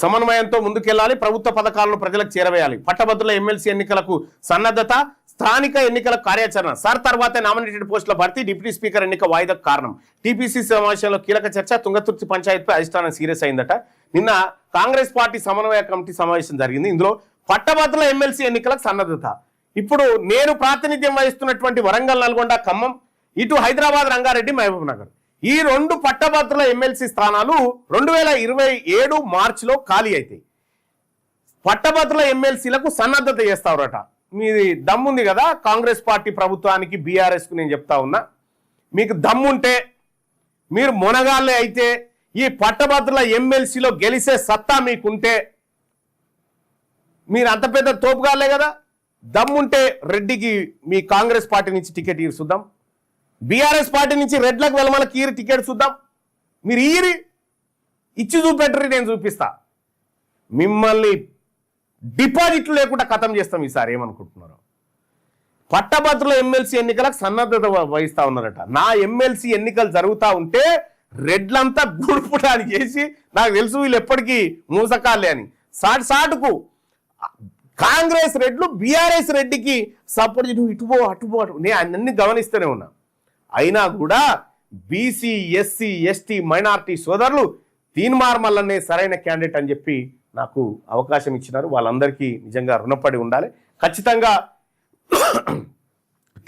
సమన్వయంతో ముందుకెళ్లాలి, ప్రభుత్వ పథకాలను ప్రజలకు చేరవేయాలి, పట్టభద్రుల ఎమ్మెల్సీ ఎన్నికలకు సన్నద్ధత, స్థానిక ఎన్నికల కార్యాచరణ, సార్ తర్వాతే నామినేటెడ్ పోస్టుల భర్తీ, డిప్యూటీ స్పీకర్ ఎన్నిక వాయిదాకు కారణం, టీపీసీ సమావేశంలో కీలక చర్చ, తుంగతుర్తి పంచాయతీపై అధిష్టానం సీరియస్ అయిందట. నిన్న కాంగ్రెస్ పార్టీ సమన్వయ కమిటీ సమావేశం జరిగింది. ఇందులో పట్టభద్రుల ఎమ్మెల్సీ ఎన్నికలకు సన్నద్ధత, ఇప్పుడు నేను ప్రాతినిధ్యం వహిస్తున్నటువంటి వరంగల్, నల్గొండ, ఖమ్మం, ఇటు హైదరాబాద్, రంగారెడ్డి, మహబూబ్ నగర్, ఈ 2 పట్టభద్రుల ఎమ్మెల్సీ స్థానాలు 2027 మార్చిలో ఖాళీ అవుతాయి. పట్టభద్రుల ఎమ్మెల్సీలకు సన్నద్ధత చేస్తారట. మీది దమ్ముంది కదా కాంగ్రెస్ పార్టీ ప్రభుత్వానికి, బీఆర్ఎస్కు నేను చెప్తా ఉన్నా, మీకు దమ్ముంటే మీరు మొనగాళ్ళే అయితే ఈ పట్టభద్రుల ఎమ్మెల్సీలో గెలిసే సత్తా మీకుంటే, మీరు అంత పెద్ద తోపుగాళ్లే కదా, దమ్ముంటే రెడ్డికి మీ కాంగ్రెస్ పార్టీ నుంచి టికెట్ చూద్దాం, బీఆర్ఎస్ పార్టీ నుంచి రెడ్లకు వెలమలకి ఈరి టికెట్ చూద్దాం, మీరు ఈరి ఇచ్చి చూపెట్టరు, నేను చూపిస్తా, మిమ్మల్ని డిపాజిట్లు లేకుండా ఖతం చేస్తాం ఈసారి. ఏమనుకుంటున్నారు? పట్టభద్రుల ఎమ్మెల్సీ ఎన్నికలకు సన్నద్ధత వహిస్తా ఉన్నారట. నా ఎమ్మెల్సీ ఎన్నికలు జరుగుతూ ఉంటే రెడ్లంతా గూడుపుటాన్ని చేసి, నాకు తెలుసు వీళ్ళు ఎప్పటికీ మూసకాలే అని, సాటుకు కాంగ్రెస్ రెడ్లు బీఆర్ఎస్ రెడ్డికి సపోర్ట్, నువ్వు ఇటుపో అటుపో, నేను అన్ని గమనిస్తూనే ఉన్నా. అయినా కూడా బీసీ, ఎస్సీ, ఎస్టీ, మైనార్టీ సోదరులు తీన్మార్ మల్లన్నే సరైన క్యాండిడేట్ అని చెప్పి నాకు అవకాశం ఇచ్చినారు. వాళ్ళందరికీ నిజంగా రుణపడి ఉండాలి. ఖచ్చితంగా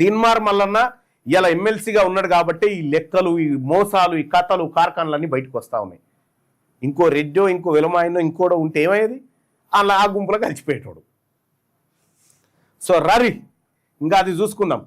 తీన్మార్ మల్లన్న ఇలా ఎమ్మెల్సీగా ఉన్నాడు కాబట్టి ఈ లెక్కలు, ఈ మోసాలు, ఈ కథలు, కార్ఖానలన్నీ బయటకు వస్తూ ఉన్నాయి. ఇంకో రెడ్డో, ఇంకో వెలమాయనో, ఇంకోడో ఉంటే ఏమయ్యేది? అలా ఆ గుంపులో కలిసిపోయేటోడు. సో రరి ఇంకా అది చూసుకుందాం.